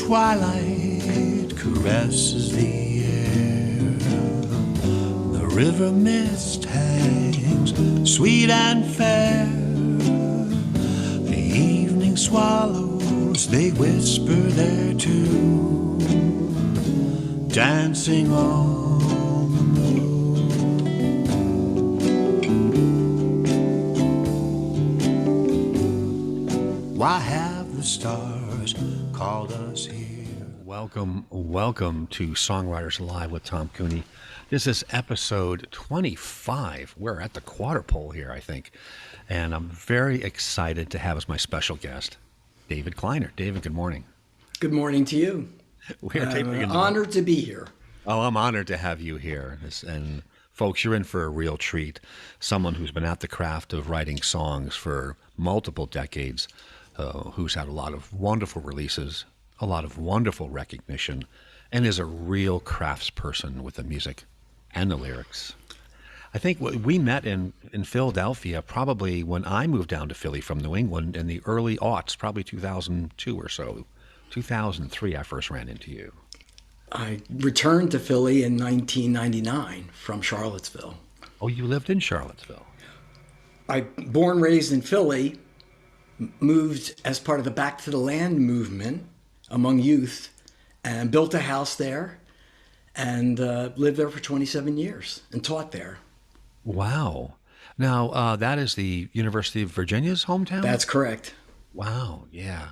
twilight caresses the air. The river mist hangs sweet and fair. The evening swallows, they whisper their tune, dancing on the moon. Why have the stars called us here? Welcome to Songwriters Alive with Tom Cooney. This is episode 25. We're at the quarter pole here, I think. And I'm very excited to have as my special guest, David Kleiner. David, good morning. Good morning to you. I'm honored to be here. Oh, I'm honored to have you here. And folks, you're in for a real treat. Someone who's been at the craft of writing songs for multiple decades, who's had a lot of wonderful releases, a lot of wonderful recognition, and is a real craftsperson with the music and the lyrics. I think we met in Philadelphia probably when I moved down to Philly from New England in the early aughts, probably 2002 or so. 2003 I first ran into you. I returned to Philly in 1999 from Charlottesville. Oh, you lived in Charlottesville. I born, raised in Philly, moved as part of the Back to the Land movement among youth, and built a house there, and lived there for 27 years and taught there. Wow. Now, that is the University of Virginia's hometown? That's correct. Wow, yeah.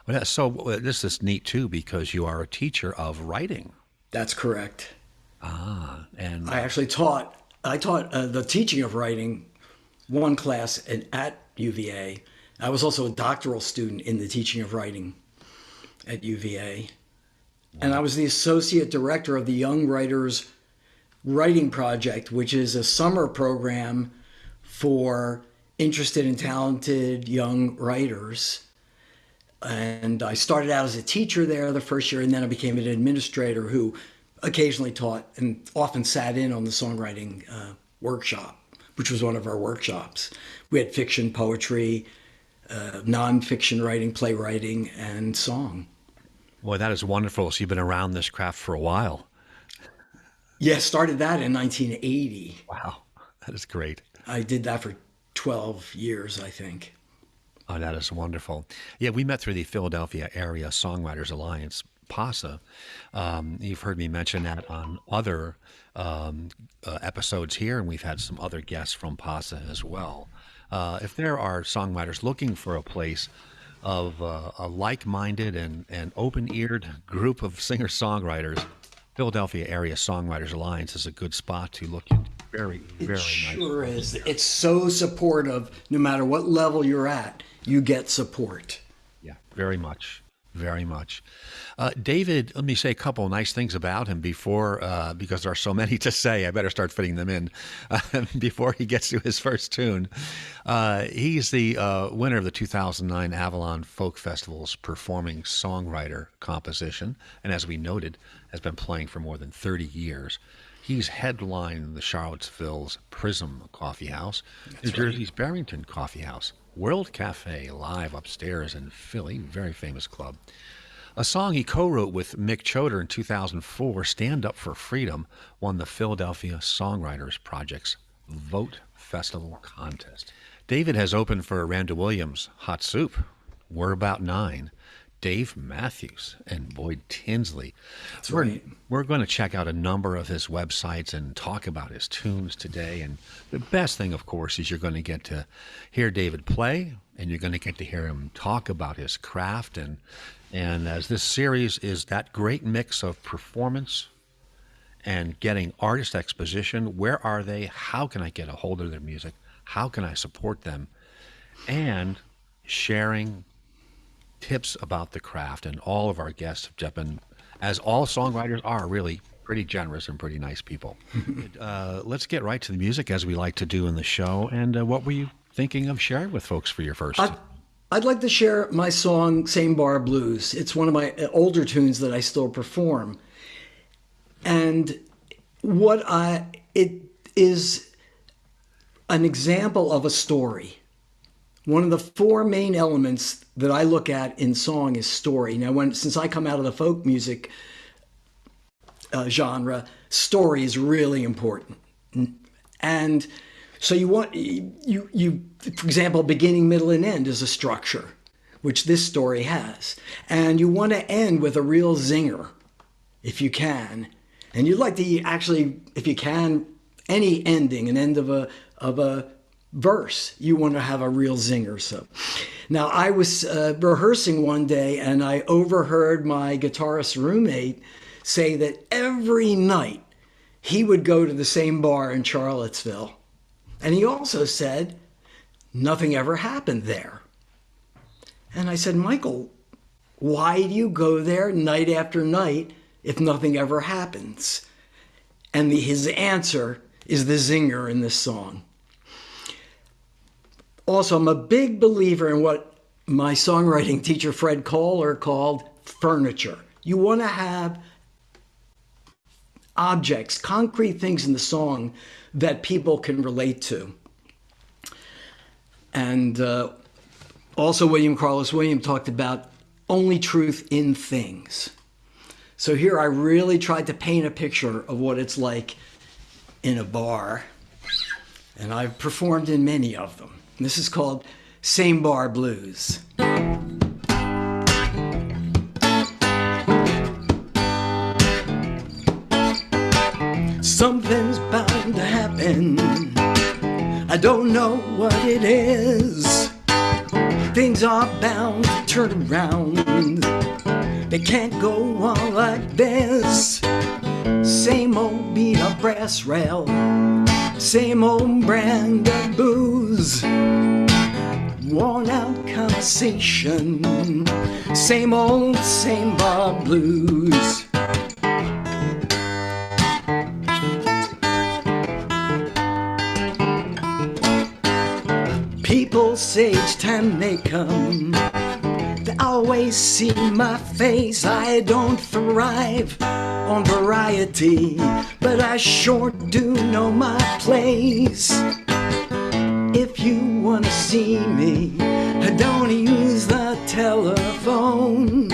Well, so this is neat, too, because you are a teacher of writing. That's correct. And I actually taught the teaching of writing one class at UVA. I was also a doctoral student in the teaching of writing at UVA. Wow. And I was the associate director of the Young Writers Writing Project, which is a summer program for interested and talented young writers. And I started out as a teacher there the first year, and then I became an administrator who occasionally taught and often sat in on the songwriting workshop, which was one of our workshops. We had fiction, poetry, nonfiction writing, playwriting, and song. Boy, that is wonderful. So you've been around this craft for a while. Yeah, started that in 1980. Wow, that is great. I did that for 12 years, I think. Oh, that is wonderful. Yeah, we met through the Philadelphia Area Songwriters Alliance, PASA. You've heard me mention that on other episodes here, and we've had some other guests from PASA as well. If there are songwriters looking for a place of a like-minded and open-eared group of singer-songwriters, Philadelphia Area Songwriters Alliance is a good spot to look into. Very nice. Sure is. It's so supportive. No matter what level you're at, you get support. Yeah, very much. Very much. David, let me say a couple of nice things about him before, because there are so many to say, I better start fitting them in before he gets to his first tune. He's the winner of the 2009 Avalon Folk Festival's Performing Songwriter composition, and as we noted, has been playing for more than 30 years. He's headlined the Charlottesville's Prism Coffee House, New Jersey's Barrington Coffee House, World Café Live upstairs in Philly, very famous club. A song he co-wrote with Mick Choder in 2004, Stand Up for Freedom, won the Philadelphia Songwriters Project's Vote Festival contest. David has opened for Randa Williams, Hot Soup, We're About Nine, Dave Matthews, and Boyd Tinsley. That's right. We're going to check out a number of his websites and talk about his tunes today. And the best thing, of course, is you're going to get to hear David play, and you're going to get to hear him talk about his craft. And as this series is that great mix of performance and getting artist exposition, where are they? How can I get a hold of their music? How can I support them? And sharing tips about the craft. And all of our guests have been, as all songwriters are, really pretty generous and pretty nice people. Let's get right to the music, as we like to do in the show. And what were you thinking of sharing with folks for your first? I'd like to share my song, Same Bar Blues. It's one of my older tunes that I still perform. And it is an example of a story. one of the four main elements that I look at in song is story. Now, since I come out of the folk music genre, story is really important. And so you for example, beginning, middle, and end is a structure, which this story has. And you want to end with a real zinger, if you can. And you'd like to actually, if you can, any ending, an end of a verse, you want to have a real zinger. So now I was rehearsing one day, and I overheard my guitarist roommate say that every night he would go to the same bar in Charlottesville. And he also said nothing ever happened there. And I said, Michael, why do you go there night after night if nothing ever happens? And his answer is the zinger in this song. Also, I'm a big believer in what my songwriting teacher, Fred Kohler, called furniture. You want to have objects, concrete things in the song that people can relate to. And also William Carlos Williams talked about only truth in things. So here I really tried to paint a picture of what it's like in a bar. And I've performed in many of them. This is called Same Bar Blues. Something's bound to happen. I don't know what it is. Things are bound to turn around. They can't go on like this. Same old beat up brass rail. Same old brand of booze. Worn out conversation. Same old, same bar blues. People say each time they come, they always see my face. I don't thrive on variety, but I sure do know my place. If you wanna see me, don't use the telephone.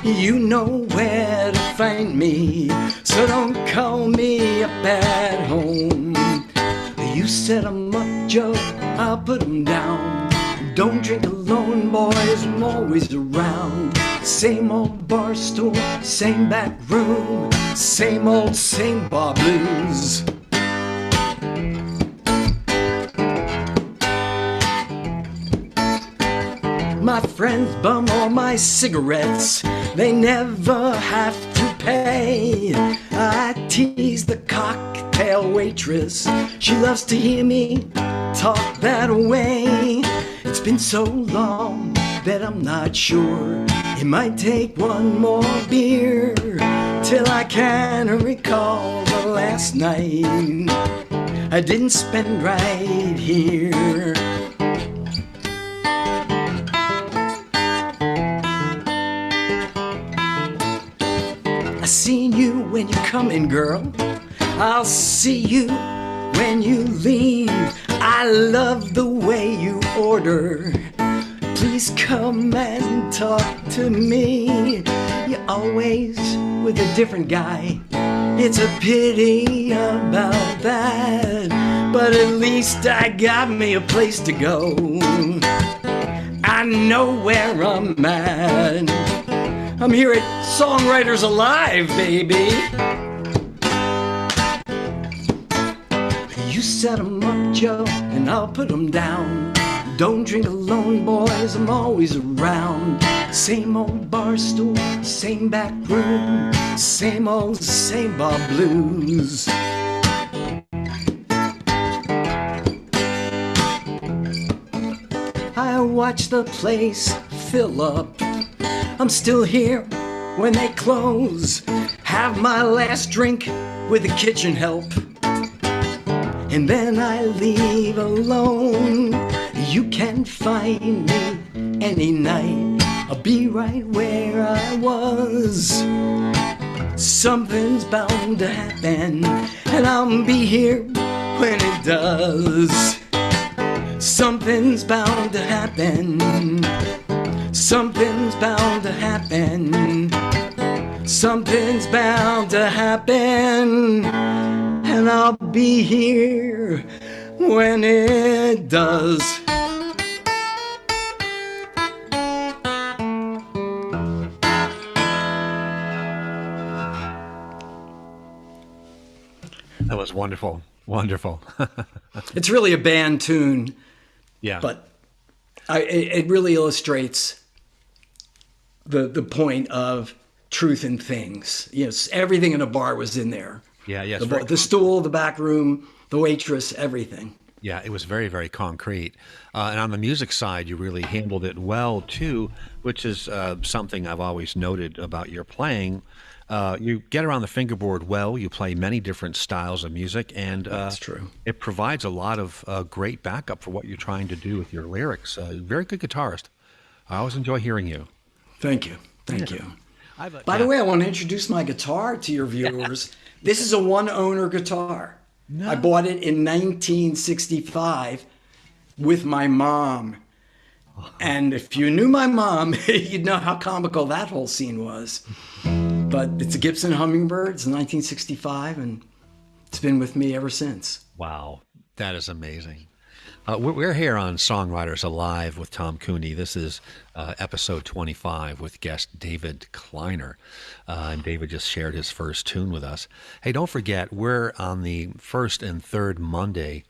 You know where to find me, so don't call me up at home. You set 'em up, Joe, I'll put 'em down. Don't drink alone, boys, I'm always around. Same old bar stool, same back room, same old, same bar blues. My friends bum all my cigarettes, they never have to pay. I tease the cocktail waitress, she loves to hear me talk that way. It's been so long that I'm not sure. It might take one more beer till I can recall the last night I didn't spend right here. I seen you when you come in, girl. I'll see you when you leave. I love the way you order. Please come and talk to me. You're always with a different guy. It's a pity about that, but at least I got me a place to go. I know where I'm at. I'm here at Songwriters Alive, baby. You set 'em up, Joe, and I'll put 'em down. Don't drink alone, boys, I'm always around. Same old bar stool, same back room, same old, same bar blues. I watch the place fill up. I'm still here when they close. Have my last drink with the kitchen help. And then I leave alone. You can find me any night. I'll be right where I was. Something's bound to happen, and I'll be here when it does. Something's bound to happen. Something's bound to happen. Something's bound to happen. And I'll be here when it does. That was wonderful. Wonderful. It's really a band tune, Yeah. but it really illustrates the point of truth in things. Yes, everything in a bar was in there. Yeah, yes. The stool, the back room, the waitress, everything. Yeah, it was very, very concrete. And on the music side, you really handled it well, too, which is something I've always noted about your playing. You get around the fingerboard well, you play many different styles of music, and That's true. it provides a lot of great backup for what you're trying to do with your lyrics. Very good guitarist. I always enjoy hearing you. Thank you. Thank you. By Yeah. the way, I want to introduce my guitar to your viewers. This is a one-owner guitar. I bought it in 1965 with my mom. And if you knew my mom, you'd know how comical that whole scene was. But it's a Gibson Hummingbird. It's 1965, and it's been with me ever since. Wow, that is amazing. We're here on Songwriters Alive with Tom Cooney. This is episode 25 with guest David Kleiner. And David just shared his first tune with us. Hey, don't forget, we're on the first and third Monday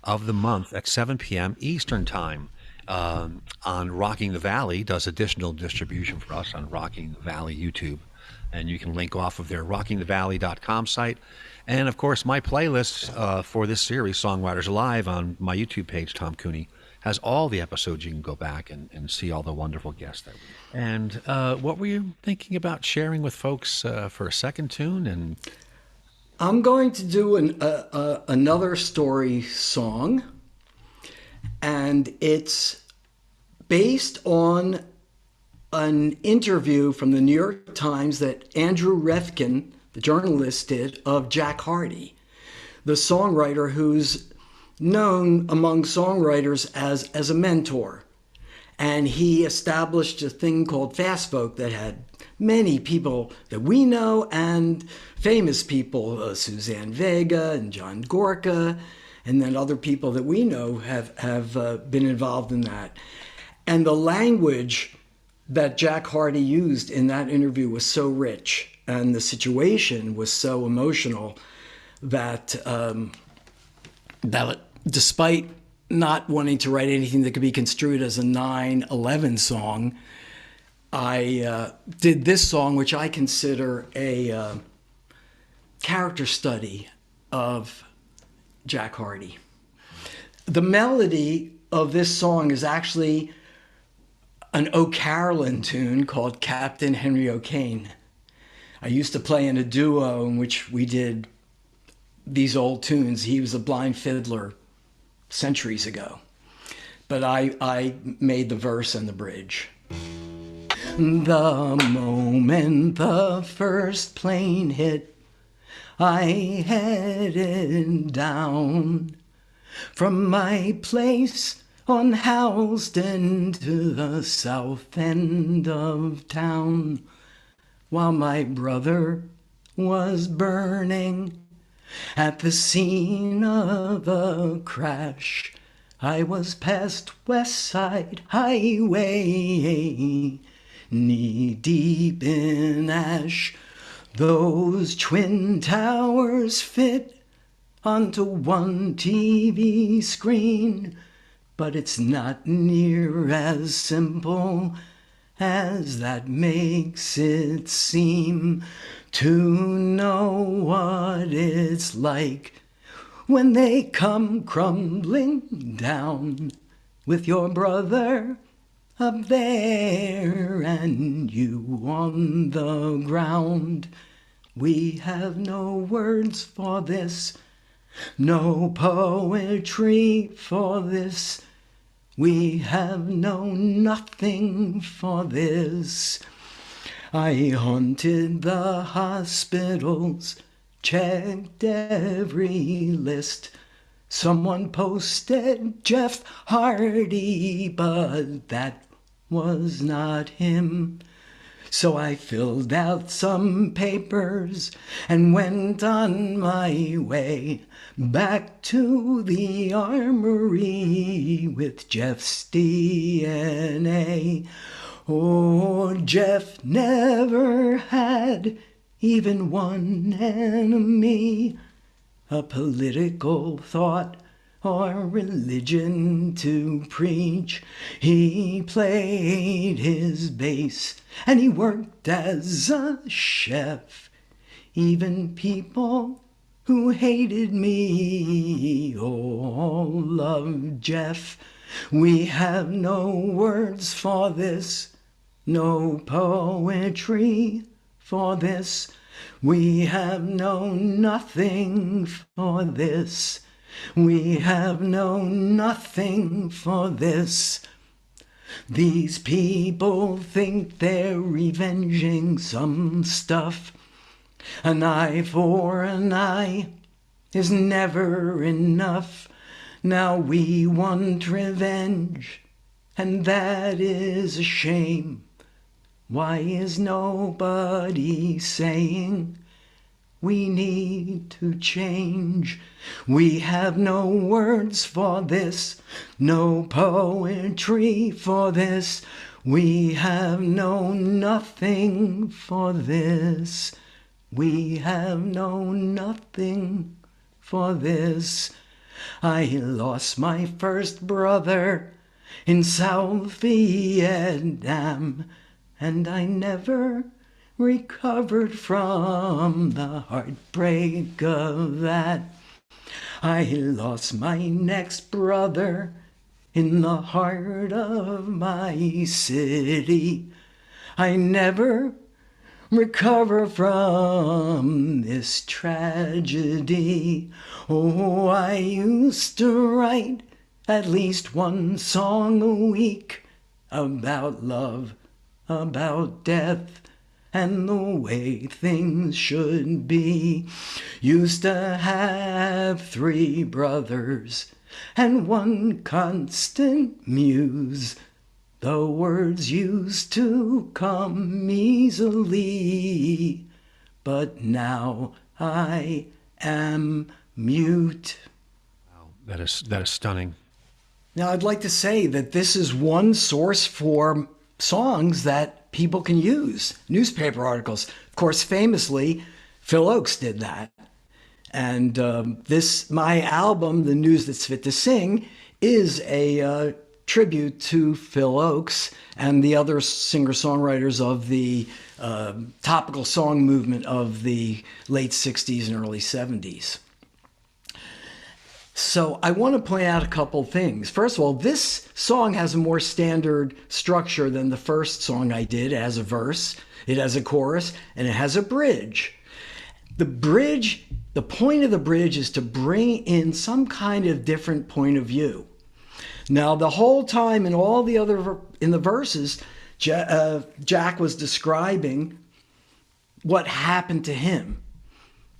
of the month at 7 p.m. Eastern Time on Rocking the Valley. Does additional distribution for us on Rocking the Valley YouTube. And you can link off of their rockingthevalley.com site. And, of course, my playlist for this series, Songwriters Alive, on my YouTube page, Tom Cooney, has all the episodes. You can go back and see all the wonderful guests that we had. And what were you thinking about sharing with folks for a second tune? And I'm going to do another story song, and it's based on an interview from the New York Times that Andrew Refkin, the journalist, did of Jack Hardy, the songwriter who's known among songwriters as a mentor. And he established a thing called Fast Folk that had many people that we know and famous people, Suzanne Vega and John Gorka, and then other people that we know have been involved in that. And the language that Jack Hardy used in that interview was so rich, and the situation was so emotional that that despite not wanting to write anything that could be construed as a 9/11 song, I did this song, which I consider a character study of Jack Hardy. The melody of this song is actually an O'Carolan tune called Captain Henry O'Kane. I used to play in a duo in which we did these old tunes. He was a blind fiddler centuries ago, but I made the verse and the bridge. The moment the first plane hit, I headed down from my place on Houston to the south end of town, while my brother was burning at the scene of a crash. I was past West Side Highway, knee deep in ash. Those twin towers fit onto one TV screen, but it's not near as simple as that makes it seem, to know what it's like when they come crumbling down with your brother up there and you on the ground. We have no words for this, no poetry for this. We have no nothing for this. I haunted the hospitals, checked every list, Someone posted Jeff Hardy, but that was not him. So I filled out some papers and went on my way back to the armory with Jeff's DNA. Oh, Jeff never had even one enemy, a political thought or religion to preach. He played his bass and he worked as a chef. Even people who hated me all loved Jeff. We have no words for this, no poetry for this. We have known nothing for this. We have known nothing for this. These people think they're revenging some stuff. An eye for an eye is never enough. Now we want revenge, and that is a shame. Why is nobody saying we need to change? We have no words for this, no poetry for this. We have known nothing for this. We have known nothing for this. I lost my first brother in South Vietnam, and I never recovered from the heartbreak of that. I lost my next brother in the heart of my city. I never recover from this tragedy. Oh, I used to write at least one song a week about love, about death, and the way things should be. Used to have 3 brothers and one constant muse. The words used to come easily, but now I am mute. Wow, that is stunning. Now, I'd like to say that this is one source for songs that people can use, newspaper articles. Of course, famously, Phil Oakes did that. And my album, The News That's Fit to Sing, is a tribute to Phil Oakes and the other singer-songwriters of the topical song movement of the late 60s and early 70s. So I want to point out a couple things. First of all, this song has a more standard structure than the first song I did. It has a verse, it has a chorus, and it has a bridge. The point of the bridge is to bring in some kind of different point of view. Now, the whole time in all the other in the verses, Jack was describing what happened to him.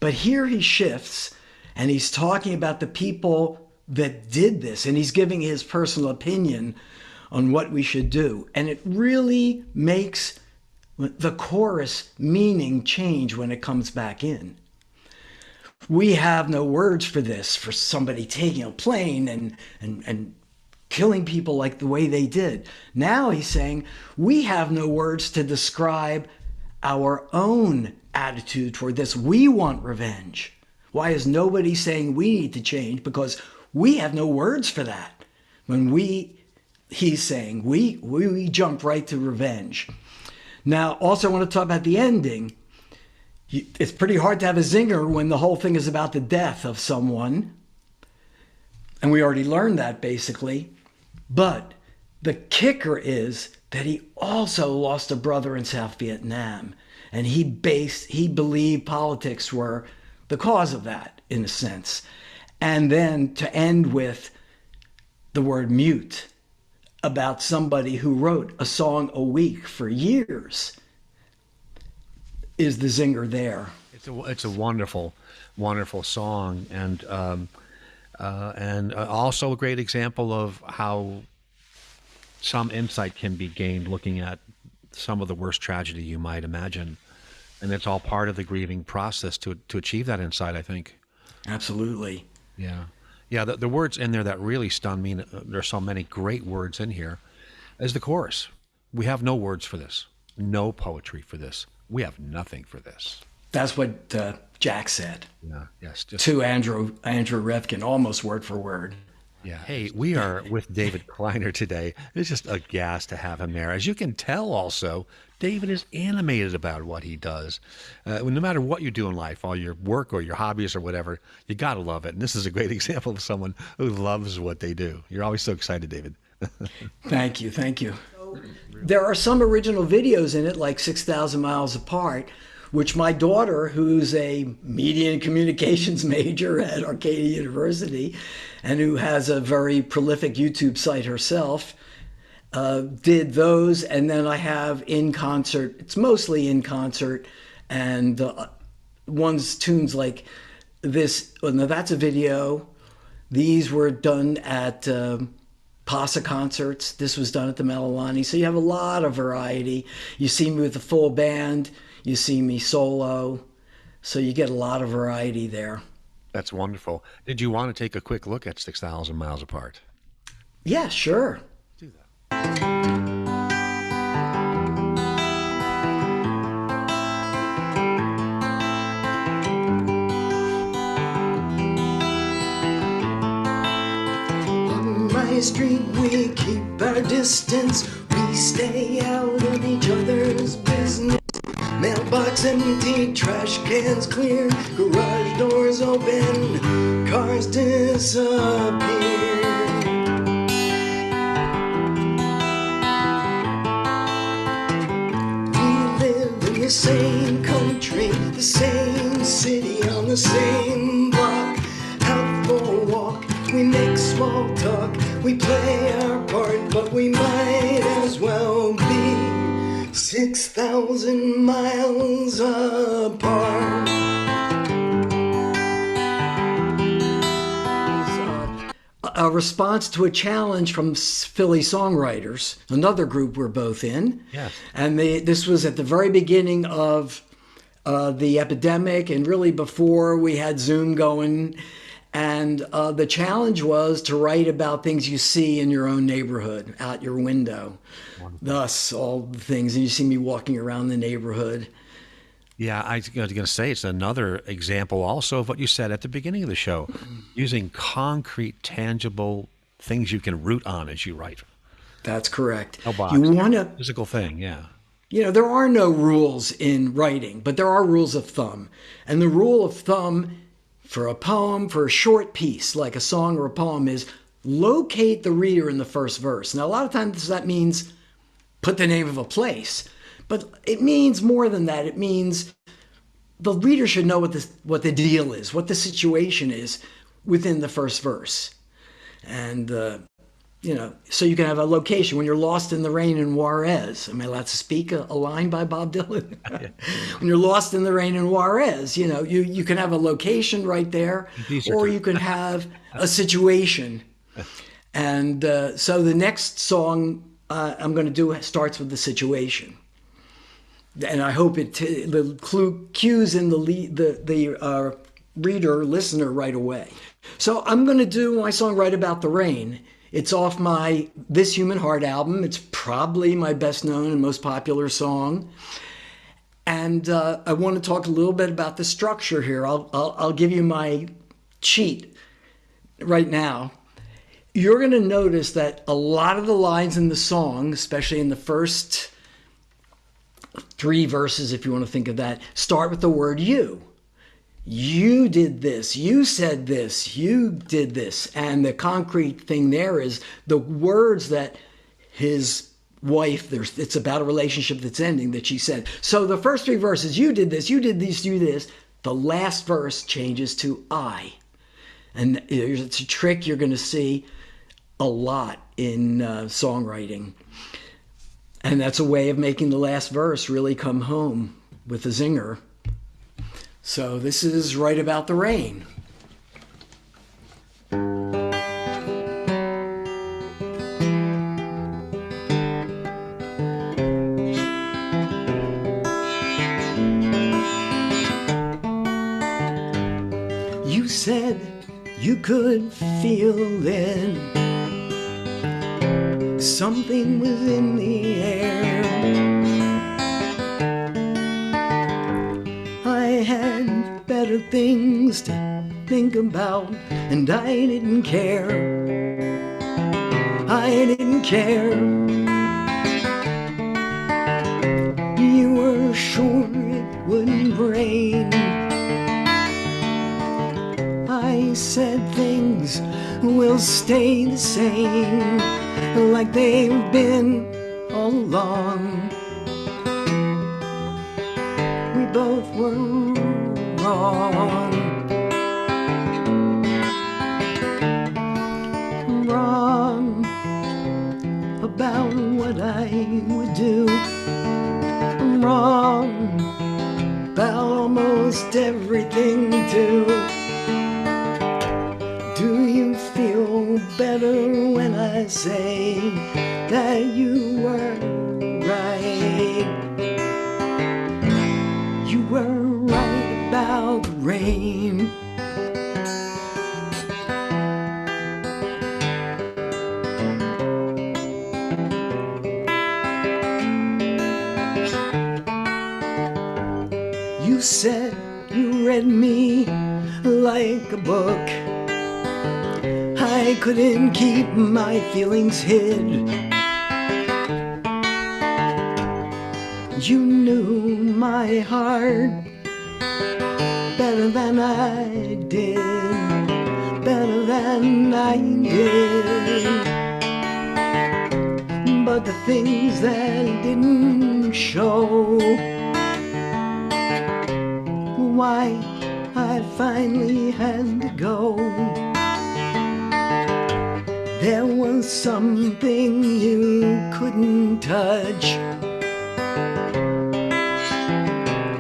But here he shifts and he's talking about the people that did this, and he's giving his personal opinion on what we should do. And it really makes the chorus meaning change when it comes back in. We have no words for this, for somebody taking a plane and killing people like the way they did. Now he's saying, we have no words to describe our own attitude toward this. We want revenge. Why is nobody saying we need to change? Because we have no words for that. He's saying we jump right to revenge. Now, also I want to talk about the ending. It's pretty hard to have a zinger when the whole thing is about the death of someone. And we already learned that basically. But the kicker is that he also lost a brother in South Vietnam. And he believed politics were the cause of that, in a sense. And then to end with the word mute, about somebody who wrote a song a week for years, is the zinger there. It's a wonderful, wonderful song. And and also a great example of how some insight can be gained looking at some of the worst tragedy you might imagine. And it's all part of the grieving process to achieve that insight, I think. Absolutely. Yeah. Yeah, the words in there that really stun me, there's so many great words in here, is the chorus. We have no words for this, no poetry for this. We have nothing for this. That's what Jack said. Yeah, yes. To Andrew Revkin, almost word for word. Yeah. Hey, we are with David Kleiner today. It's just a gas to have him there. As you can tell also, David is animated about what he does. No matter what you do in life, all your work or your hobbies or whatever, you got to love it. And this is a great example of someone who loves what they do. You're always so excited, David. Thank you. Thank you. There are some original videos in it, like 6,000 Miles Apart, which my daughter, who's a media and communications major at Arcadia University and who has a very prolific YouTube site herself, did those. And then I have in concert, it's mostly in concert, and one's tunes like this. Well, now that's a video. These were done at Pasa concerts. This was done at the Melilani. So you have a lot of variety. You see me with the full band. You see me solo. So you get a lot of variety there. That's wonderful. Did you want to take a quick look at 6,000 Miles Apart? Yeah, sure. Do that. On my street, we keep our distance. We stay out of each other's business. Mailbox empty, trash cans clear, garage doors open, cars disappear. We live in the same country, the same city, on the same block. Out for a walk, we make small talk, we play our part, but we might as well be 6,000 miles apart. A response to a challenge from Philly Songwriters, another group we're both in. Yes. And this was at the very beginning of the epidemic, and really before we had Zoom going. And the challenge was to write about things you see in your own neighborhood, out your window. Wonderful. Thus, all the things. And you see me walking around the neighborhood. Yeah, I was going to say it's another example also of what you said at the beginning of the show, using concrete, tangible things you can root on as you write. That's correct. No box. You want to physical thing, yeah. You know, there are no rules in writing, but there are rules of thumb. And the rule of thumb for a poem, for a short piece, like a song or a poem, is locate the reader in the first verse. Now, a lot of times that means put the name of a place, but it means more than that. It means the reader should know what the deal is, what the situation is within the first verse. And, you know, so you can have a location. When you're lost in the rain in Juarez, am I allowed to speak a line by Bob Dylan? When you're lost in the rain in Juarez, you know, you can have a location right there, or you can have a situation. And so the next song I'm going to do starts with the situation. And I hope the clue cues in the reader, listener right away. So I'm going to do my song Write About the Rain. It's off my This Human Heart album. It's probably my best known and most popular song. And I want to talk a little bit about the structure here. I'll give you my cheat right now. You're going to notice that a lot of the lines in the song, especially in the first 3 verses, if you want to think of that, start with the word you. You did this, you said this, you did this. And the concrete thing there is the words that his wife, it's about a relationship that's ending, that she said. So the first 3 verses, you did this, you did this, you did this. The last verse changes to I. And it's a trick you're going to see a lot in songwriting. And that's a way of making the last verse really come home with the zinger. So this is Write About the Rain. could feel it. Something was in the air. I had better things to think about, and I didn't care. I didn't care. You were sure it wouldn't rain. I said things will stay the same, like they've been all along. We both were wrong. Wrong about what I would do. Wrong about almost everything too. Do you feel better when I say that you were right? You were right about the rain. You said you read me like a book. I couldn't keep my feelings hid. You knew my heart better than I did, better than I did. But the things that didn't show, why I finally had to go. There was something you couldn't touch.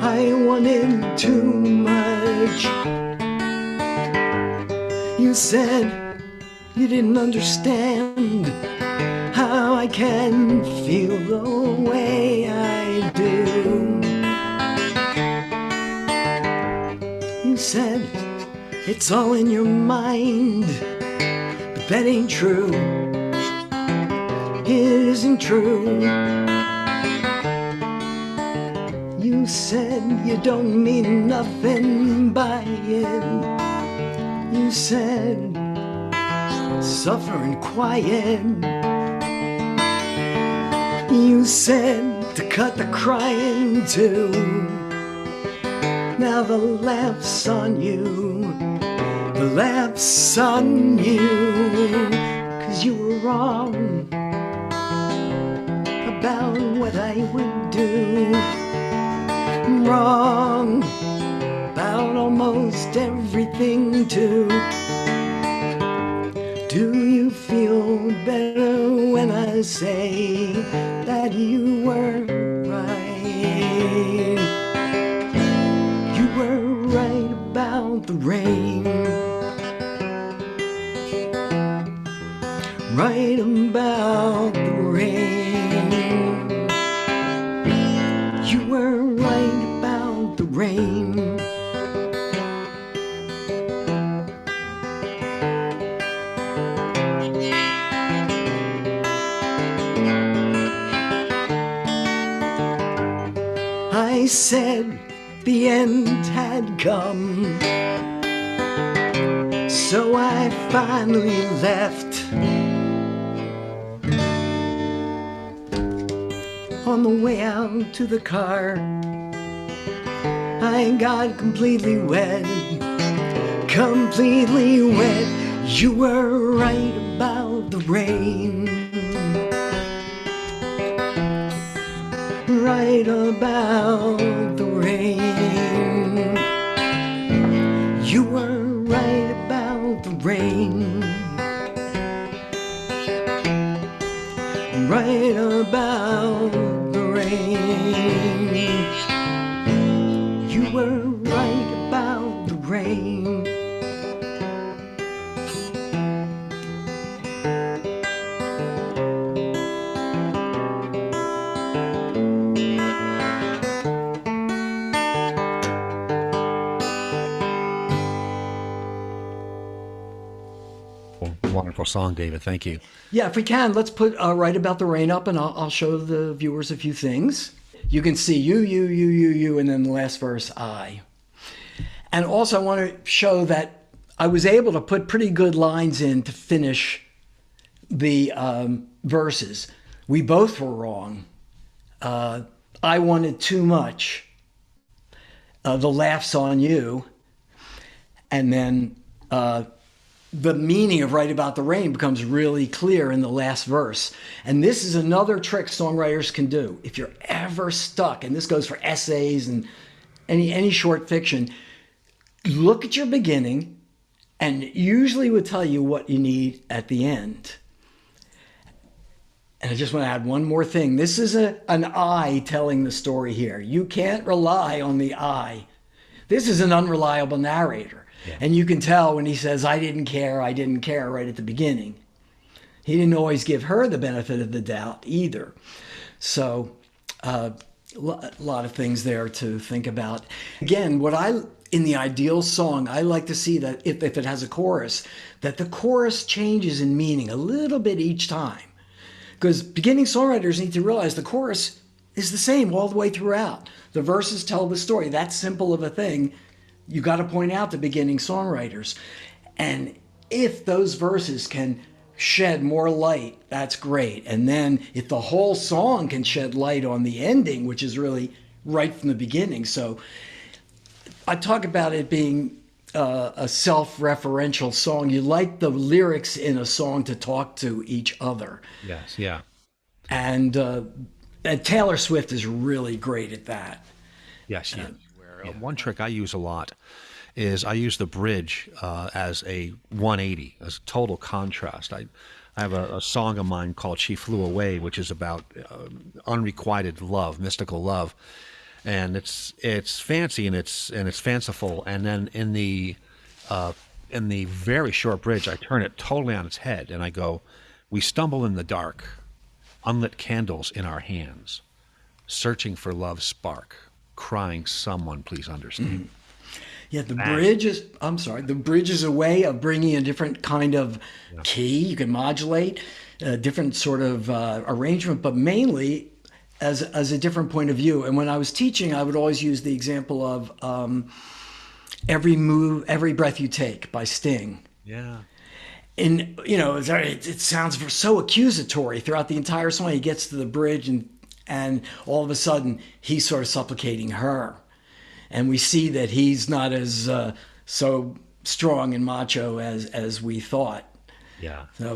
I wanted too much. You said you didn't understand how I can feel the way I do. You said it's all in your mind. That ain't true. It isn't true. You said you don't mean nothing by it. You said suffer and quiet. You said to cut the crying too. Now the laugh's on you. The laugh's on you, 'cause you were wrong about what I would do. Wrong about almost everything too. Do you feel better when I say that you were right? You were right about the rain. Right about the rain. You were right about the rain. I said the end had come, so I finally left. On the way out to the car, I got completely wet, completely wet. You were right about the rain, right about the rain. You were right about the rain, right about the rain. You were right about the rain. wonderful song, David. Thank you. Yeah, if we can, let's put Right About the Rain up, and I'll show the viewers a few things. You can see you, and then the last verse, I. And also I want to show that I was able to put pretty good lines in to finish the verses. We both were wrong. I wanted too much. The laugh's on you. And then the meaning of Right About the Rain becomes really clear in the last verse. And this is another trick songwriters can do. If you're ever stuck, and this goes for essays and any short fiction, look at your beginning, and usually would tell you what you need at the end. And I just want to add one more thing. This is an I telling the story here. You can't rely on the I. This is an unreliable narrator. Yeah. And you can tell when he says, I didn't care right at the beginning. He didn't always give her the benefit of the doubt either. So a lot of things there to think about. Again, in the ideal song, I like to see that if it has a chorus, that the chorus changes in meaning a little bit each time. Because beginning songwriters need to realize the chorus is the same all the way throughout. The verses tell the story. That simple of a thing. You got to point out to beginning songwriters. And if those verses can shed more light, that's great. And then if the whole song can shed light on the ending, which is really right from the beginning. So I talk about it being a self-referential song. You like the lyrics in a song to talk to each other. Yes, yeah. And Taylor Swift is really great at that. Yes, yeah. One trick I use a lot is I use the bridge as a 180, as a total contrast. I have a song of mine called She Flew Away, which is about unrequited love, mystical love. And it's fancy and it's fanciful. And then in the very short bridge, I turn it totally on its head and I go, we stumble in the dark, unlit candles in our hands, searching for love's spark, crying, someone please understand. Yeah, the bridge is a way of bringing a different kind of key. You can modulate a different sort of arrangement, but mainly as a different point of view. And when I was teaching, I would always use the example of Every Move, Every Breath You Take by Sting. Yeah. And, it sounds so accusatory throughout the entire song. He gets to the bridge and all of a sudden he's sort of supplicating her. And we see that he's not as so strong and macho as we thought. Yeah. So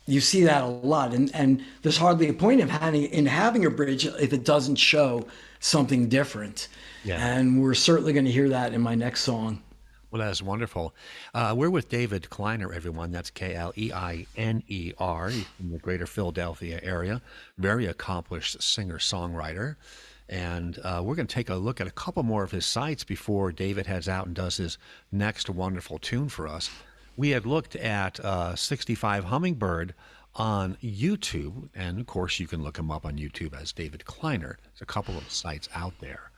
you see that a lot. And there's hardly a point of having a bridge if it doesn't show something different. Yeah. And we're certainly going to hear that in my next song. Well, that's wonderful. We're with David Kleiner, everyone. That's Kleiner in the greater Philadelphia area. Very accomplished singer-songwriter. And we're going to take a look at a couple more of his sites before David heads out and does his next wonderful tune for us. We had looked at 65 Hummingbird on YouTube. And, of course, you can look him up on YouTube as David Kleiner. There's a couple of sites out there.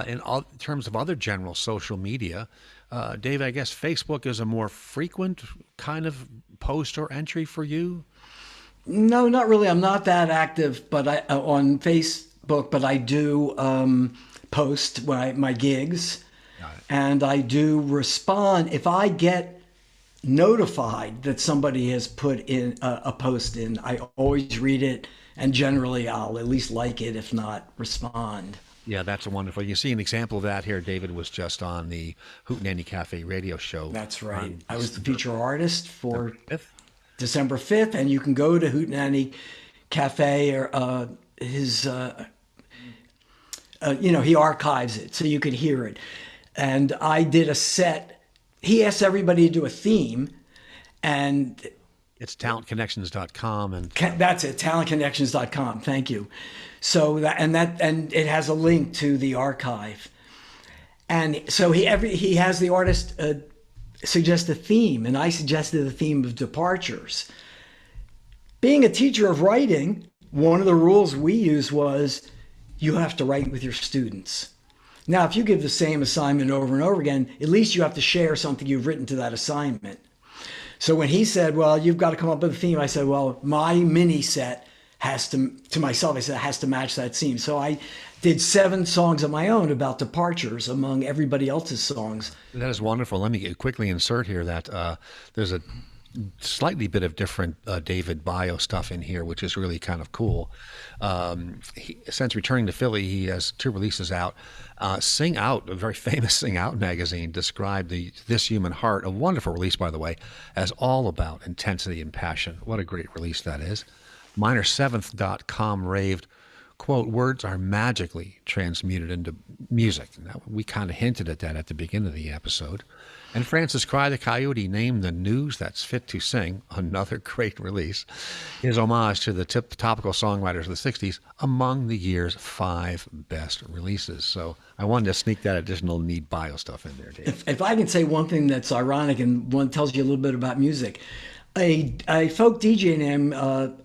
In terms of other general social media, Dave, I guess Facebook is a more frequent kind of post or entry for you? No, not really. I'm not that active but on Facebook, but I do post my gigs. And I do respond. If I get notified that somebody has put in a post in, I always read it, and generally I'll at least like it, if not respond. Yeah, that's wonderful. You see an example of that here. David was just on the Hootenanny Café radio show. That's right. I was the feature artist for December 5th, and you can go to Hootenanny Café or his, he archives it so you can hear it. And I did a set. He asked everybody to do a theme, and it's talentconnections.com, and that's it, talentconnections.com. Thank you. So and it has a link to the archive. And so he has the artist suggest a theme, and I suggested the theme of departures. Being a teacher of writing, one of the rules we used was you have to write with your students. Now, if you give the same assignment over and over again, at least you have to share something you've written to that assignment. So when he said, well, you've got to come up with a theme, I said, well, my mini set has to myself, I said, it has to match that theme. So I did 7 songs of my own about departures among everybody else's songs. That is wonderful. Let me quickly insert here that there's a slightly bit of different David bio stuff in here, which is really kind of cool. Since returning to Philly, he has 2 releases out. Sing Out, a very famous Sing Out magazine, described This Human Heart, a wonderful release, by the way, as all about intensity and passion. What a great release that is. Minor7th.com raved, quote, words are magically transmuted into music. Now, we kind of hinted at that at the beginning of the episode. And Francis Cry the Coyote named the news that's fit to sing, another great release, his homage to the topical songwriters of the 60s, among the year's 5 best releases. So I wanted to sneak that additional neat bio stuff in there, Dave. If I can say one thing that's ironic and one tells you a little bit about music, a folk DJ named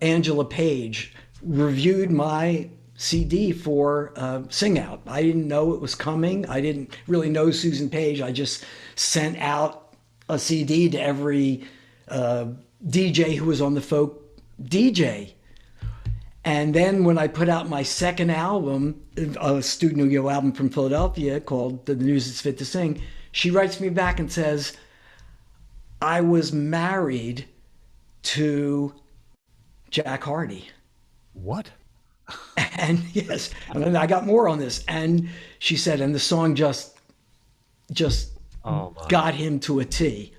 Angela Page reviewed my CD for Sing Out. I didn't know it was coming. I didn't really know Susan Page. I just sent out a CD to every DJ who was on the folk DJ. And then when I put out my second album, a studio album from Philadelphia called The News That's Fit to Sing, she writes me back and says, I was married to Jack Hardy. What? And yes, and then I got more on this. And she said, and the song just got him to a T.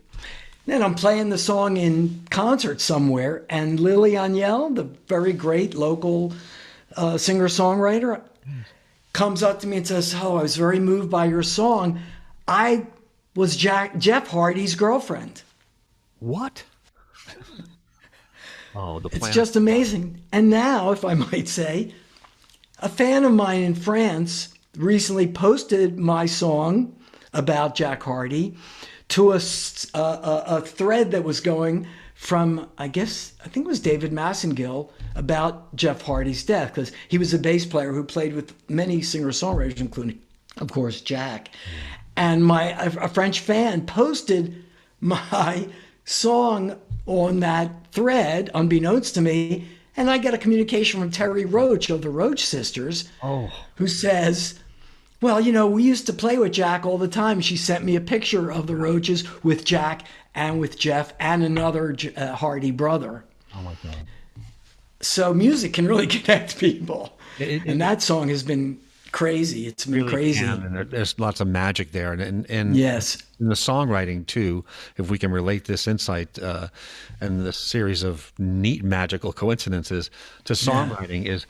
Then I'm playing the song in concert somewhere, and Lily Aniel, the very great local singer-songwriter, comes up to me and says, oh, I was very moved by your song. I was Jeff Hardy's girlfriend. What? Oh, the plan. It's just amazing. And now, if I might say, a fan of mine in France recently posted my song about Jack Hardy to a thread that was going from, I think it was David Massengill, about Jeff Hardy's death, because he was a bass player who played with many singer-songwriters, including, of course, Jack. And a French fan posted my song on that thread, unbeknownst to me, and I get a communication from Terry Roach of the Roach Sisters, who says, well, we used to play with Jack all the time. She sent me a picture of the Roaches with Jack and with Jeff and another Hardy brother. Oh, my God. So music can really connect people. And that song has been crazy. It's been really crazy. And there's lots of magic there. And yes. In the songwriting, too, if we can relate this insight and this series of neat magical coincidences to songwriting is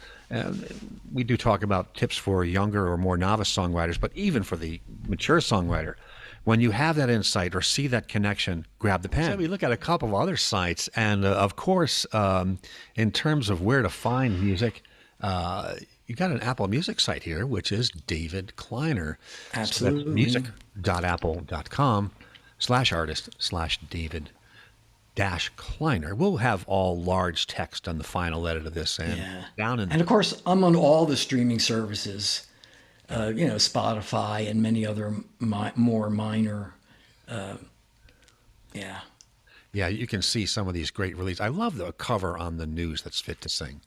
we do talk about tips for younger or more novice songwriters, but even for the mature songwriter, when you have that insight or see that connection, grab the pen. So we look at a couple of other sites, and of course, in terms of where to find music, you got an Apple Music site here, which is David Kleiner. Absolutely. So that's music.apple.com/artist/David-Kleiner. We'll have all large text on the final edit of this, and and of course, I'm on all the streaming services, Spotify and many other more minor. Yeah, you can see some of these great releases. I love the cover on the news that's fit to sing.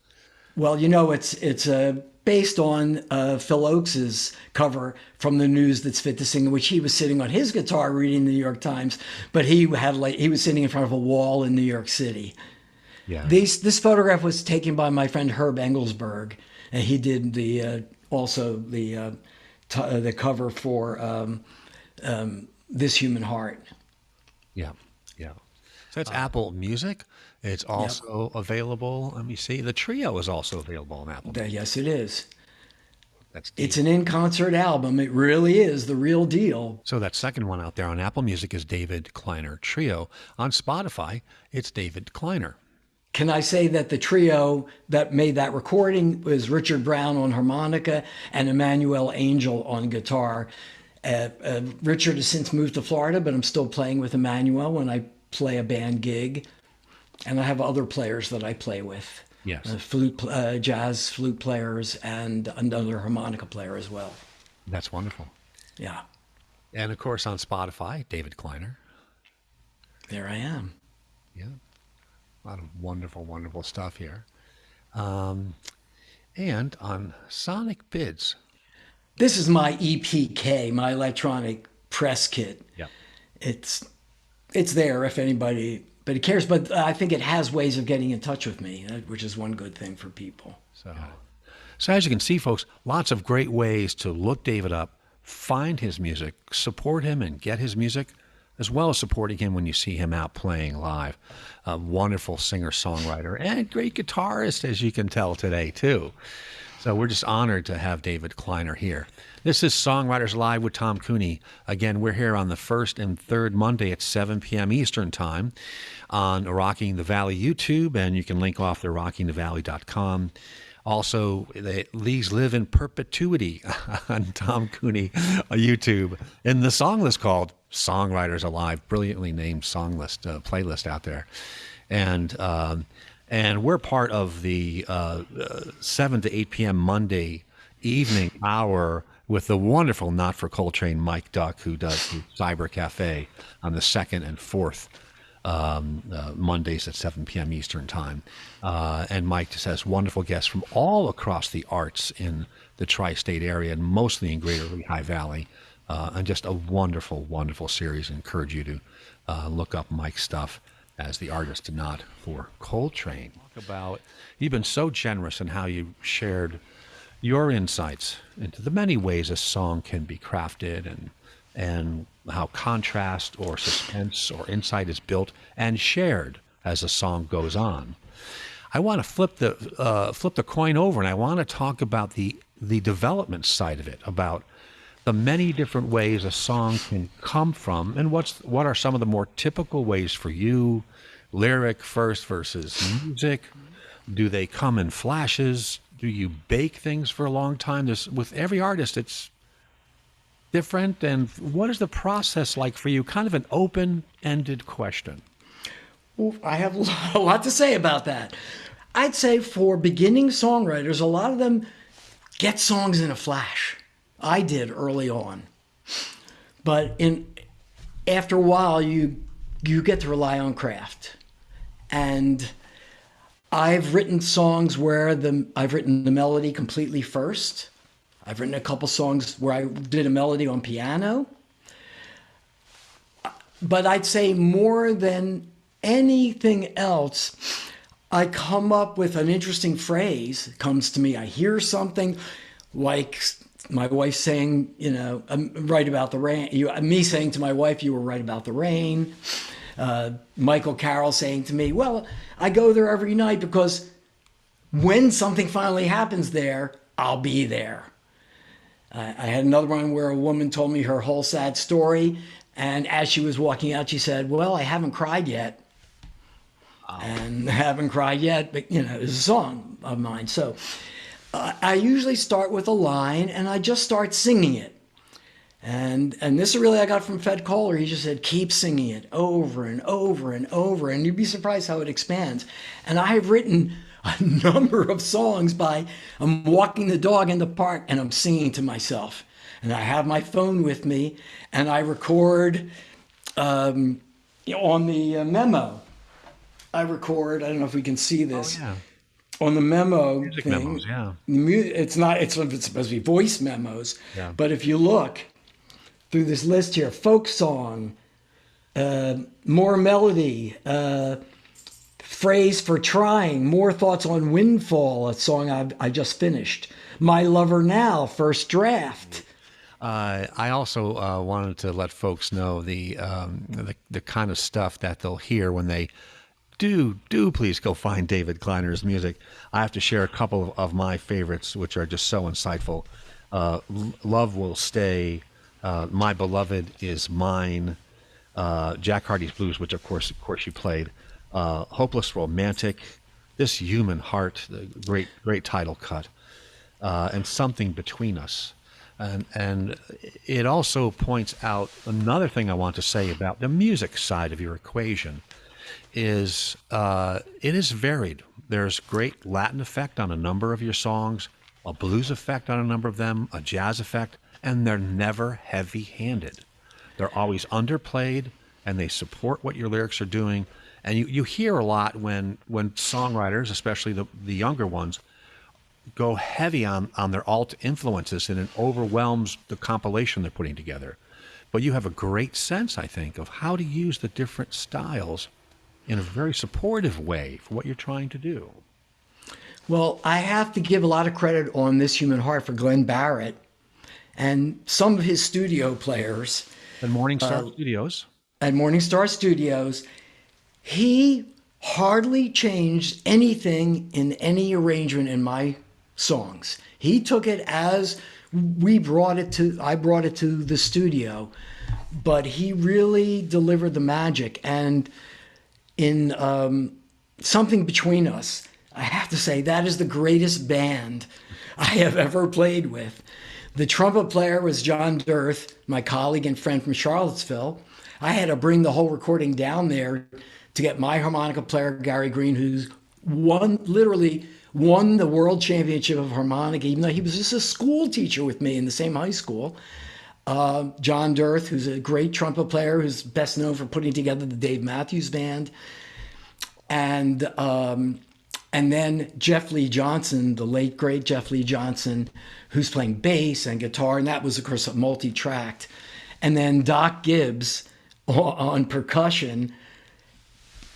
Well, it's based on Phil Oakes's cover from the news that's fit to sing, in which he was sitting on his guitar reading the New York Times, but he was sitting in front of a wall in New York City. Yeah. This photograph was taken by my friend Herb Engelsberg, and he did the cover for This Human Heart. Yeah. So it's Apple Music. It's also available. Let me see. The Trio is also available on Apple Music. Yes, it is. That's deep. It's an in-concert album. It really is the real deal. So that second one out there on Apple Music is David Kleiner Trio. On Spotify, it's David Kleiner. Can I say that the trio that made that recording was Richard Brown on harmonica and Emmanuel Angel on guitar. Richard has since moved to Florida, but I'm still playing with Emmanuel when I play a band gig. And I have other players that I play with. Yes. Jazz flute players and another harmonica player as well. That's wonderful. Yeah. And of course on Spotify, David Kleiner. There I am. Yeah. A lot of wonderful, wonderful stuff here. Um, and on Sonic Bids. This is my EPK, my electronic press kit. Yeah. It's it's there if anybody cares, but I think it has ways of getting in touch with me, which is one good thing for people. So as you can see, folks, lots of great ways to look David up, find his music, support him and get his music, as well as supporting him when you see him out playing live. A wonderful singer-songwriter and great guitarist, as you can tell today, too. So we're just honored to have David Kleiner here. This is Songwriters Alive with Tom Cooney. Again, we're here on the first and third Monday at 7 p.m. Eastern Time on Rocking the Valley YouTube, and you can link off to rockingthevalley.com. Also, these live in perpetuity on Tom Cooney YouTube in the song list called Songwriters Alive, brilliantly named song list playlist out there. And we're part of the 7 to 8 p.m. Monday evening hour with the wonderful Not for Coltrane Mike Duck, who does the Cyber Café on the second and fourth Mondays at 7 p.m. Eastern Time. And Mike just has wonderful guests from all across the arts in the tri-state area and mostly in Greater Lehigh Valley. And just a wonderful, wonderful series. I encourage you to look up Mike's stuff as the artist Not for Coltrane. Talk about, you've been so generous in how you shared your insights into the many ways a song can be crafted and how contrast or suspense or insight is built and shared as a song goes on. I want to flip the coin over, and I want to talk about the development side of it, about the many different ways a song can come from, and what are some of the more typical ways for you, lyric first versus music? Do they come in flashes? Do you bake things for a long time? With every artist, it's different. And what is the process like for you? Kind of an open-ended question. Well, I have a lot to say about that. I'd say for beginning songwriters, a lot of them get songs in a flash. I did early on. But after a while, you get to rely on craft. And I've written songs where I've written the melody completely first. I've written a couple songs where I did a melody on piano. But I'd say more than anything else, I come up with an interesting phrase. It comes to me. I hear something like my wife saying, I'm right about the rain. Me saying to my wife, you were right about the rain. Michael Carroll saying to me, well, I go there every night because when something finally happens there, I'll be there. I had another one where a woman told me her whole sad story, and as she was walking out, she said, well, I haven't cried yet. And I haven't cried yet, but, it's a song of mine. So I usually start with a line, and I just start singing it. And this is really I got from Fed Kohler. He just said, keep singing it over and over and over, and you'd be surprised how it expands. And I have written a number of songs I'm walking the dog in the park and I'm singing to myself. And I have my phone with me and I record on the memo. I don't know if we can see this. Oh, yeah. On the memo Music thing, memos, yeah. It's supposed to be voice memos. Yeah. But if you look through this list here, folk song, more melody, phrase for trying, more thoughts on windfall, a song I just finished, my lover now, first draft. I also wanted to let folks know the kind of stuff that they'll hear when they do please go find David Kleiner's music. I have to share a couple of my favorites, which are just so insightful. Love Will Stay, My Beloved Is Mine, Jack Hardy's Blues, which of course you played, Hopeless Romantic, This Human Heart, the great title cut, and Something Between Us. And it also points out another thing I want to say about the music side of your equation is it is varied. There's great Latin effect on a number of your songs, a blues effect on a number of them, a jazz effect, and they're never heavy-handed. They're always underplayed, and they support what your lyrics are doing, And you hear a lot when songwriters, especially the younger ones, go heavy on their alt influences, and it overwhelms the compilation they're putting together. But you have a great sense, I think, of how to use the different styles in a very supportive way for what you're trying to do. Well, I have to give a lot of credit on This Human Heart for Glenn Barrett and some of his studio players. And Morningstar Studios. At Morningstar Studios. He hardly changed anything in any arrangement in my songs. He took it as I brought it to the studio, but he really delivered the magic. And in Something Between Us, I have to say that is the greatest band I have ever played with. The trumpet player was John Dirth, my colleague and friend from Charlottesville. I had to bring the whole recording down there to get my harmonica player, Gary Green, who's literally won the world championship of harmonica, even though he was just a school teacher with me in the same high school. John Dirth, who's a great trumpet player, who's best known for putting together the Dave Matthews Band. And then Jeff Lee Johnson, the late, great Jeff Lee Johnson, who's playing bass and guitar. And that was, of course, a multi-tracked. And then Doc Gibbs on percussion,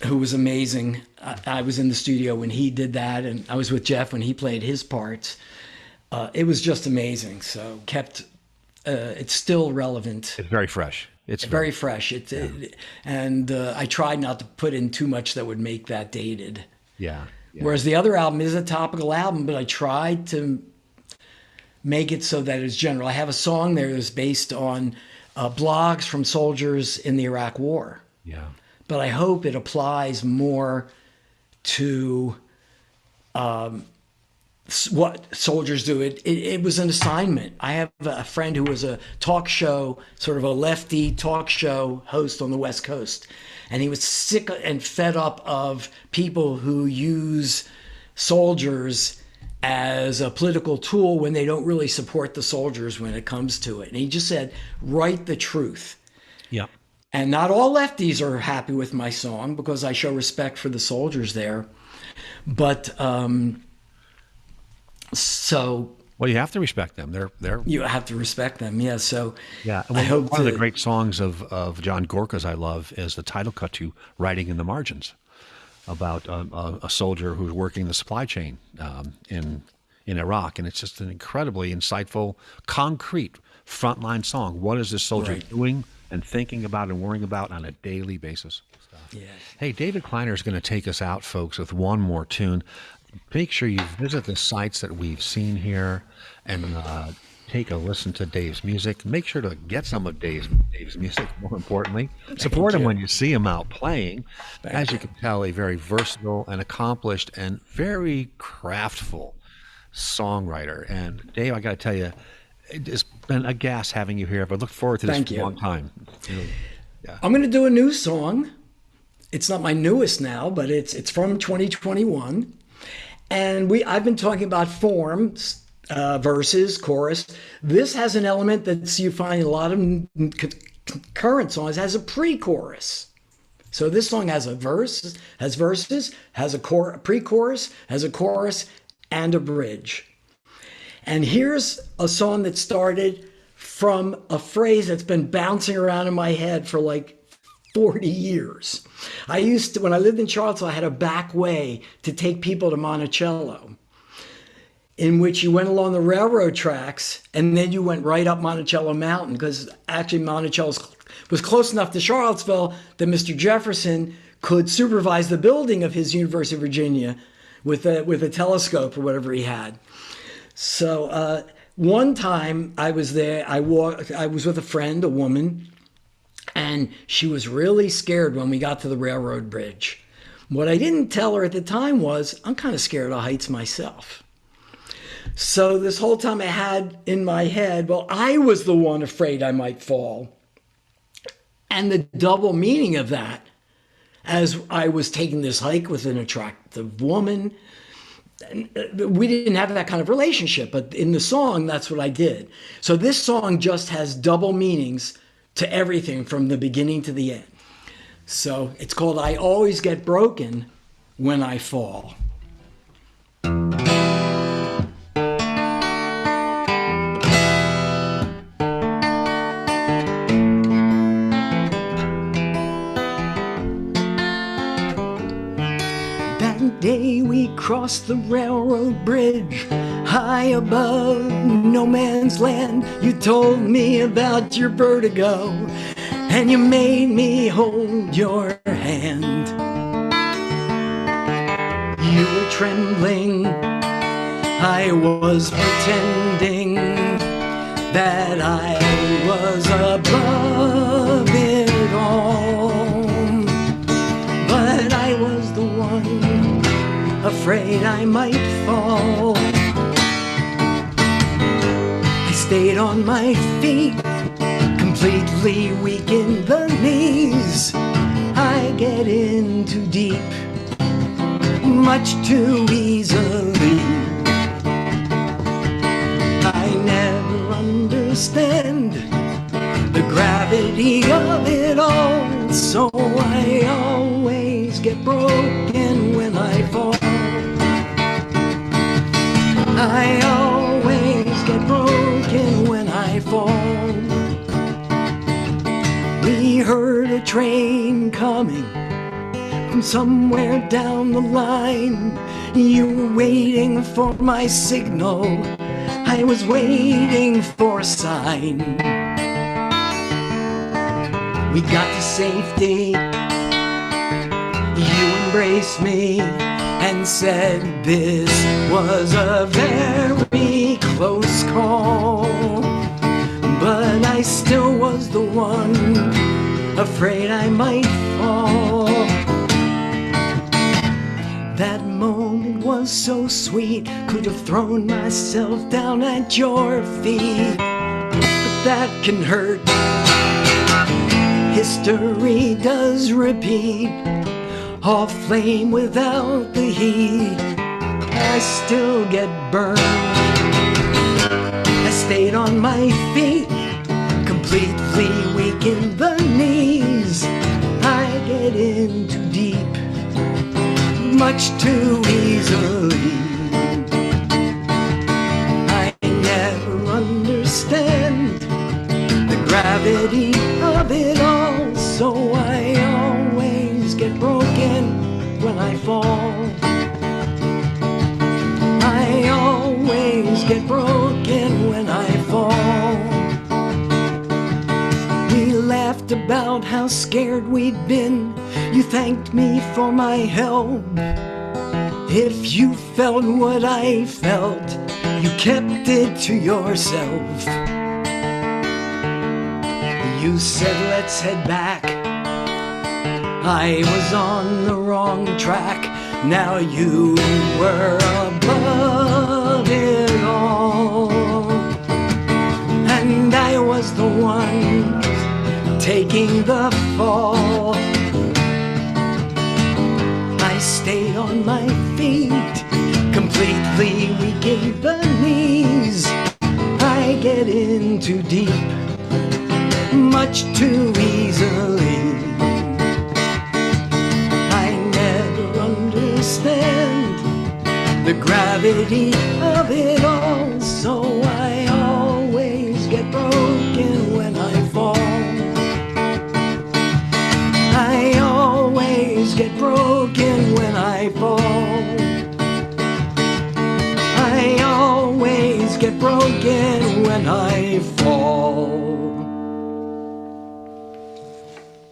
who was amazing. I was in the studio when he did that, and I was with Jeff when he played his parts. It was just amazing. So it's still relevant. It's very fresh. It's very fresh. I tried not to put in too much that would make that dated. Yeah. Whereas the other album is a topical album, but I tried to make it so that it's general. I have a song there that's based on blogs from soldiers in the Iraq War. Yeah. But I hope it applies more to what soldiers do. It was an assignment. I have a friend who was a talk show, sort of a lefty talk show host on the West Coast. And he was sick and fed up of people who use soldiers as a political tool when they don't really support the soldiers when it comes to it. And he just said, write the truth. Yeah. And not all lefties are happy with my song because I show respect for the soldiers there. But well, you have to respect them. They're you have to respect them. Yeah. So yeah. I hope one of the great songs of John Gorka's I love is the title cut to "Writing in the Margins," about a soldier who's working the supply chain in Iraq, and it's just an incredibly insightful, concrete frontline song. What is this soldier doing and thinking about and worrying about on a daily basis? Yeah. Hey, David Kleiner is going to take us out, folks, with one more tune. Make sure you visit the sites that we've seen here and take a listen to Dave's music. Make sure to get some of Dave's music, more importantly. Support him when you see him out playing. As you can tell, a very versatile and accomplished and very craftful songwriter. And Dave, I got to tell you, it's been a gas having you here. I've looked forward to this for a long time. Yeah. I'm going to do a new song. It's not my newest now, but it's from 2021. And I've been talking about forms, verses, chorus. This has an element that you find in a lot of current songs, has a pre-chorus. So this song has verses, has a pre-chorus, has a chorus, and a bridge. And here's a song that started from a phrase that's been bouncing around in my head for like 40 years. When I lived in Charlottesville, I had a back way to take people to Monticello, in which you went along the railroad tracks and then you went right up Monticello Mountain, because actually Monticello was close enough to Charlottesville that Mr. Jefferson could supervise the building of his University of Virginia with a telescope or whatever he had. So one time I was there, I was with a friend, a woman, and she was really scared when we got to the railroad bridge. What I didn't tell her at the time was, I'm kind of scared of heights myself. So this whole time I had in my head, well, I was the one afraid I might fall. And the double meaning of that, as I was taking this hike with an attractive woman, we didn't have that kind of relationship, but in the song, that's what I did. So this song just has double meanings to everything from the beginning to the end. So it's called I Always Get Broken When I Fall. That day we crossed the railroad bridge high above no man's land. You told me about your vertigo and you made me hold your hand. You were trembling, I was pretending that I was above it all. But I was the one afraid I might fall. I stayed on my feet, completely weak in the knees. I get in too deep, much too easily. I never understand the gravity of it all, so I always get broken when I fall. I always get broken when I fall. We heard a train coming from somewhere down the line. You were waiting for my signal, I was waiting for a sign. We got to safety, you embraced me and said this was a very close call. But I still was the one afraid I might fall. That moment was so sweet, could have thrown myself down at your feet. But that can hurt, history does repeat. All flame without the heat, I still get burned. I stayed on my feet, completely weak in the knees. I get in too deep, much too easily. I never understand the gravity of it all, so I always get broken when I fall. I always get broken when I fall. We laughed about how scared we'd been. You thanked me for my help. If you felt what I felt, you kept it to yourself. You said, let's head back. I was on the wrong track. Now you were above it all. And I was the one taking the fall. I stayed on my feet, completely weak in the knees. I get in too deep, much too easily. I never understand the gravity of it all, so I always get broken when I fall. I always get broken when I fall. I always get broken when I fall.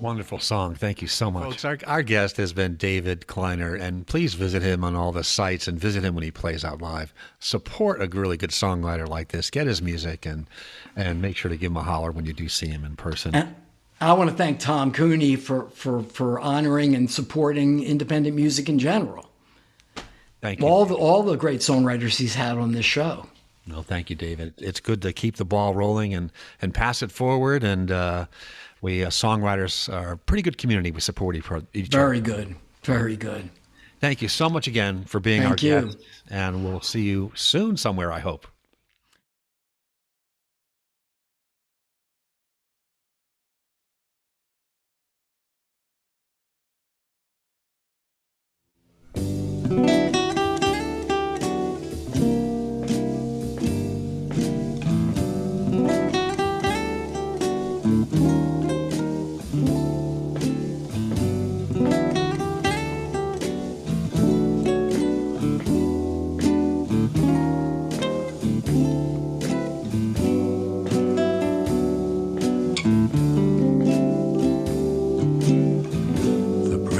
Wonderful song. Thank you so much. Folks, our guest has been David Kleiner, and please visit him on all the sites and visit him when he plays out live. Support a really good songwriter like this. Get his music and make sure to give him a holler when you do see him in person. And I want to thank Tom Cooney for honoring and supporting independent music in general. Thank you. All the great songwriters he's had on this show. No, thank you, David. It's good to keep the ball rolling and pass it forward. And we songwriters are a pretty good community. We support each other. Very good. Very good. Thank you so much again for being our guest. And we'll see you soon somewhere, I hope.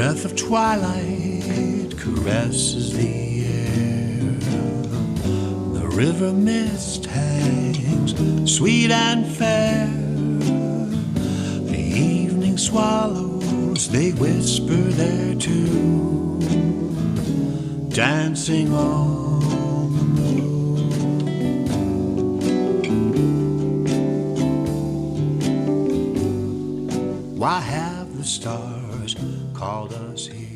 breath of twilight caresses the air. The river mist hangs sweet and fair. The evening swallows, they whisper their tune, dancing on the moon. Why have the stars called us here?